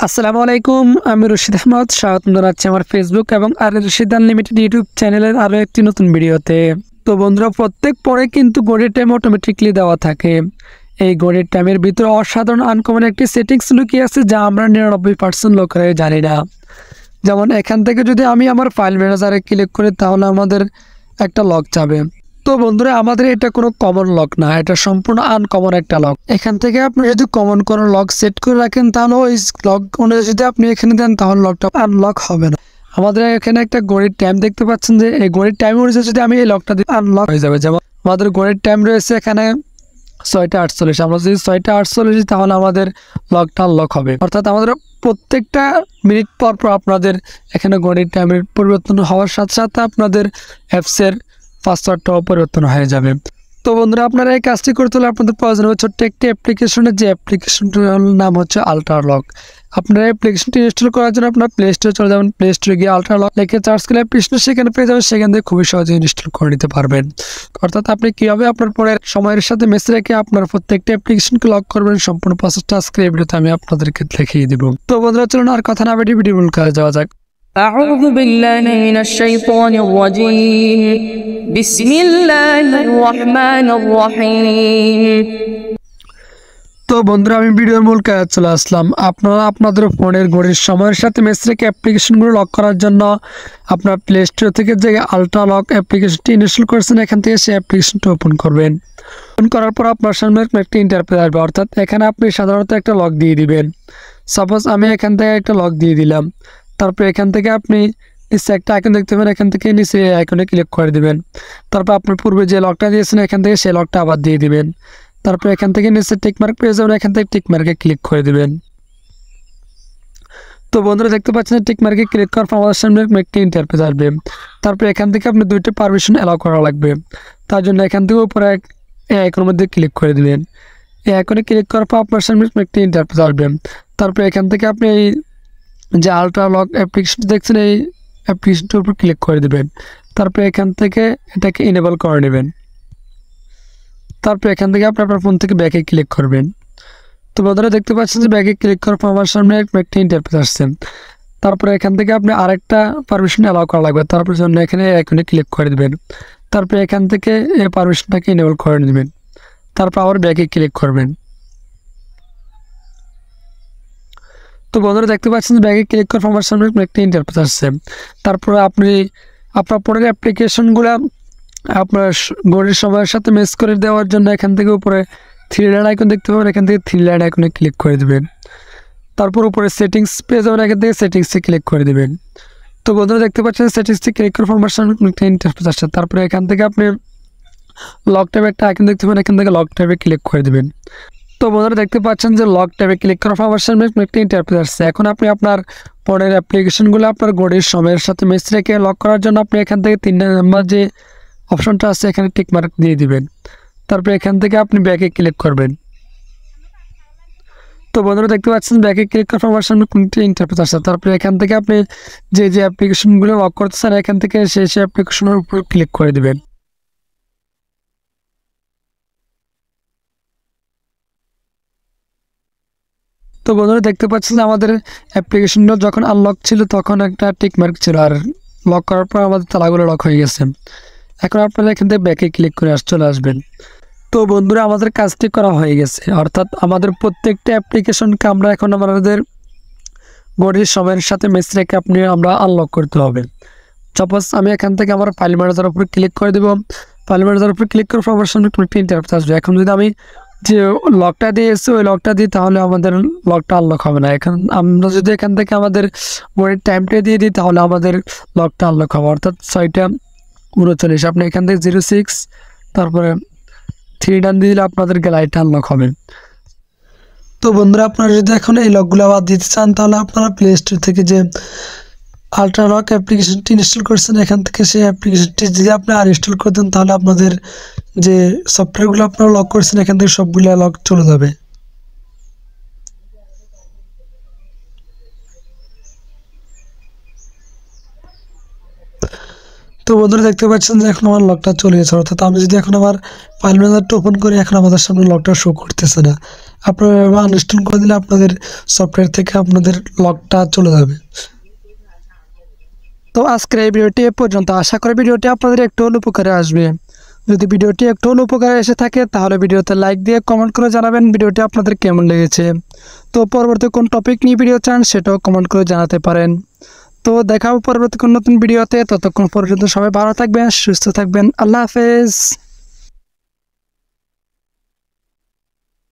আসসালামু আলাইকুম, আমি রশিদ আহমদ। স্বাগত জানাচ্ছি আমার ফেসবুক এবং আর রশিদ আনলিমিটেড ইউটিউব চ্যানেলের আরও একটি নতুন ভিডিওতে। তো বন্ধুরা, প্রত্যেক পরে কিন্তু ঘড়ির টাইম অটোমেটিকলি দেওয়া থাকে। এই ঘড়ির টাইমের ভিতরে অসাধারণ আনকমন একটি সেটিংস লুকিয়ে আছে যা আমরা 99% লোকেরাই জানি না। যেমন এখান থেকে যদি আমি আমার ফাইল ম্যানেজারে ক্লিক করি তাহলে আমাদের একটা লক যাবে। তো বন্ধুরা, আমাদের এটা কোনো কমন লক না, এটা সম্পূর্ণ আনকমন একটা লক। এখান থেকে আপনি যদি কমন কোনো লক সেট করে রাখেন তাহলে ওই লক অনুযায়ী যদি আপনি এখানে দেন তাহলে লকটা আনলক হবে না। আমাদের এখানে একটা ঘড়ির টাইম দেখতে পাচ্ছেন যে এই ঘড়ির টাইম অনুযায়ী যদি আমি এই লকটা দিই আনলক হয়ে যাবে। যেমন আমাদের ঘড়ির টাইম রয়েছে এখানে 6টা 48, আমরা যদি 6টা 48 তাহলে আমাদের লকটা আনলক হবে। অর্থাৎ আমাদের প্রত্যেকটা মিনিট পর পর আপনাদের এখানে ঘড়ির টাইমের পরিবর্তন হওয়ার সাথে সাথে আপনাদের অ্যাপসের পাসওয়ার্ডটাও পরিবর্তন হয়ে যাবে। তো বন্ধুরা, আপনারা এই কাজটি করতে হলে আপনাদের প্রয়োজন হবে ছোট্ট একটি অ্যাপ্লিকেশনের, যে অ্যাপ্লিকেশনটির নাম হচ্ছে আল্ট্রা লক। আপনারা অ্যাপ্লিকেশনটি ইনস্টল করার জন্য আপনার প্লে স্টোরে চলে যাবেন। প্লে স্টোরে গিয়ে আল্ট্রা লক লিখে সার্চ করলে অ্যাপ্লিকেশন সেখানে পেয়ে যাবেন। সেখান থেকে খুবই সহজে ইনস্টল করে নিতে পারবেন। অর্থাৎ আপনি কীভাবে আপনার পরের সময়ের সাথে মেসে রেখে আপনার প্রত্যেকটা অ্যাপ্লিকেশনকে লক করবেন সম্পূর্ণ প্রসেসটা আজকে এই ভিডিওতে আমি আপনাদেরকে দেখিয়ে দিব। তো বন্ধুরা, চলুন আর কথা না বেরিয়ে ভিডিও মূল কাজে যাওয়া যাক। أعوذ بالله من الشيطان الرجيم بسم الله الرحمن الرحيم। তো বন্ধুরা, আমি ভিডিওর মূল কাজে চলে আসলাম। আপনারা আপনাদের ফোনের ঘড়ির সময়ের সাথে মেস রেখে অ্যাপ্লিকেশনগুলো লক করার জন্য আপনার প্লে স্টোর থেকে যে আল্ট্রা লক অ্যাপ্লিকেশনটি ইনস্টল করেছেন এখান থেকে সেই অ্যাপ্লিকেশনটি ওপেন করবেন। ওপেন করার পর আপনার সামনে একটি ইন্টারফেস আসবে। অর্থাৎ এখানে আপনি সাধারণত একটা লক দিয়ে দিবেন। সাপোজ আমি এখান থেকে একটা লক দিয়ে দিলাম। তারপর এখান থেকে আপনি নিচে একটা আইকন দেখতে পাবেন, এখান থেকে নিচে আইকনে ক্লিক করে দিবেন। তারপর আপনার পূর্বে যে লকটা দিয়েছেন এখান থেকে সেই লকটা আবার দিয়ে দিবেন। তারপর এখান থেকে নিচে টিকমার্ক পেয়ে যাবেন, এখান থেকে টিকমার্কে ক্লিক করে দিবেন। তো বন্ধুরা, দেখতে পাচ্ছেন টিকমার্কে ক্লিক করার পর আমাদের সামনে একটি ইন্টারফেস আসবে। তারপর এখান থেকে আপনি দুইটা পারমিশন অ্যালাউ করা লাগবে। তার জন্য এখান থেকে উপরে এই আইকনের মধ্যে ক্লিক করে দিবেন। এই আইকনে ক্লিক করার পর আপনার সামনে একটি ইন্টারফেস আসবে। তারপর এখান থেকে আপনি এই যে আল্ট্রা লক অ্যাপ্লিকেশন দেখছেন এই অ্যাপ্লিকেশনটার উপর ক্লিক করে দেবেন। তারপর এখান থেকে এটাকে এনেবল করে নেবেন। তারপর এখান থেকে আপনি আপনার ফোন থেকে ব্যাকে ক্লিক করবেন। তো বন্ধুরা, দেখতে পাচ্ছেন যে ব্যাকে ক্লিক করার পর আমার সামনে একটা ইন্টারফেস আসছে। তারপরে এখান থেকে আপনি আরেকটা পারমিশন অ্যালাউ করা লাগবে। তারপর জন্য এখানে আইকনে ক্লিক করে দেবেন। তারপর এখান থেকে এই পারমিশনটাকে এনেবল করে নেবেন। তারপর আবার ব্যাকে ক্লিক করবেন। তো বন্ধুরা, দেখতে পাচ্ছেন ব্যাগে ক্লিক করার পর আমার সামনে একটা ইন্টারফেস আসছে। তারপরে আপনি আপনার পরের অ্যাপ্লিকেশনগুলো আপনার ঘড়ির সময়ের সাথে ম্যাচ করে দেওয়ার জন্য এখান থেকে উপরে 3 লাইন আইকন দেখতে পাবেন, এখান থেকে 3 লাইন আইকনে ক্লিক করে দেবেন। তারপর উপরে সেটিংস পেয়ে যাবেন, এখান থেকে সেটিংসে ক্লিক করে দেবেন। তো বন্ধুরা, দেখতে পাচ্ছেন সেটিংসে ক্লিক করার পর আমার সামনে একটা ইন্টারফেস আসছে। তারপরে এখান থেকে আপনি লক ট্যাবে একটা আইকন দেখতে পাবেন, এখান থেকে লক ট্যাবে ক্লিক করে দেবেন। তো বন্ধুরা, দেখতে পাচ্ছেন যে লক ট্যাবে ক্লিক করার পর আমার সামনে একটা ইন্টারফেস আসছে। এখন আপনি আপনার ফোনের অ্যাপ্লিকেশনগুলো আপনার ঘড়ির সময়ের সাথে ম্যাচ রেখে লক করার জন্য আপনি এখান থেকে 3 নাম্বার যে অপশনটা আছে এখানে টিক মার্ক দিয়ে দিবেন। তারপর এখান থেকে আপনি ব্যাকে ক্লিক করবেন। তো বন্ধুরা, দেখতে পাচ্ছেন ব্যাকে ক্লিক করার পর আমার সামনে কোনটি ইন্টারফেস আসছে। তারপরে এখান থেকে আপনি যে অ্যাপ্লিকেশনগুলো লক করতে চান এখান থেকে সেই অ্যাপ্লিকেশনের উপর ক্লিক করে দিবেন। তো বন্ধুরা, দেখতে পাচ্ছেন আমাদের অ্যাপ্লিকেশনটা যখন আনলক ছিল তখন একটা টিক মার্ক ছিল, আর লক করার পর আমাদের তালাগুলো লক হয়ে গেছে। এখন আপনারা এখান থেকে ব্যাকে ক্লিক করে চলে আসবেন। তো বন্ধুরা, আমাদের কাজটি করা হয়ে গেছে। অর্থাৎ আমাদের প্রত্যেকটা অ্যাপ্লিকেশনকে আমরা এখন আমাদের ঘড়ির সময়ের সাথে ম্যাচ রেখে আমরা আনলক করতে হবে। সাপোজ আমি এখান থেকে আমার ফাইল ম্যানেজারের উপর ক্লিক করে দেবো। ফাইল ম্যানেজারের উপর ক্লিক করার পর আমার সামনে একটা ইন্টারফেস আসবে। এখন যদি আমি যে লকটা দিয়ে এসেছি ওই লকটা দিই তাহলে আমাদের লকটা আনলক হবে না। এখন আমরা যদি এখান থেকে আমাদের ঘড়ির টাইমটা দিয়ে দিই তাহলে আমাদের লকটা আনলক হবে। অর্থাৎ 6টা 39, আপনি এখান থেকে 06 তারপরে 3 ডান দিয়ে দিলে আপনাদের লাইটটা আনলক হবে। তো বন্ধুরা, আপনারা যদি এখন এই লকগুলো আবার দিতে চান তাহলে আপনারা প্লে স্টোর থেকে যে আল্ট্রা লক অ্যাপ্লিকেশনটি ইনস্টল করছেন এখান থেকে সেই অ্যাপ্লিকেশনটি যদি আপনি আর ইনস্টল করে দেন তাহলে আপনাদের যে সফটওয়্যারগুলো আপনারা লক করছেন এখান থেকে সবগুলো লক চলে যাবে। তো বন্ধুরা দেখতে পাচ্ছেন যে এখন আমার লকটা চলে গেছে, অর্থাৎ আমি যদি এখন আমার ফাইল ম্যানেজারটা ওপেন করি এখন আমাদের সামনে লকটা শো করতেছে না। আপনারা আনইনস্টল করে দিলে আপনাদের সফটওয়্যার থেকে আপনাদের লকটা চলে যাবে। তো আজকের এই ভিডিওটি এ পর্যন্ত। আশা করি ভিডিওটি আপনাদের একটু হলেও উপকারে আসবে। যদি ভিডিওটি একটু হলেও উপকারে এসে থাকে তাহলে ভিডিওতে লাইক দিয়ে কমেন্ট করে জানাবেন ভিডিওটি আপনাদের কেমন লেগেছে। তো পরবর্তী কোন টপিক নিয়ে ভিডিও চান সেটাও কমেন্ট করে জানাতে পারেন। তো দেখা হবে পরবর্তী কোন নতুন ভিডিওতে। ততক্ষণ পর্যন্ত সবাই ভালো থাকবেন, সুস্থ থাকবেন। আল্লাহ হাফেজ।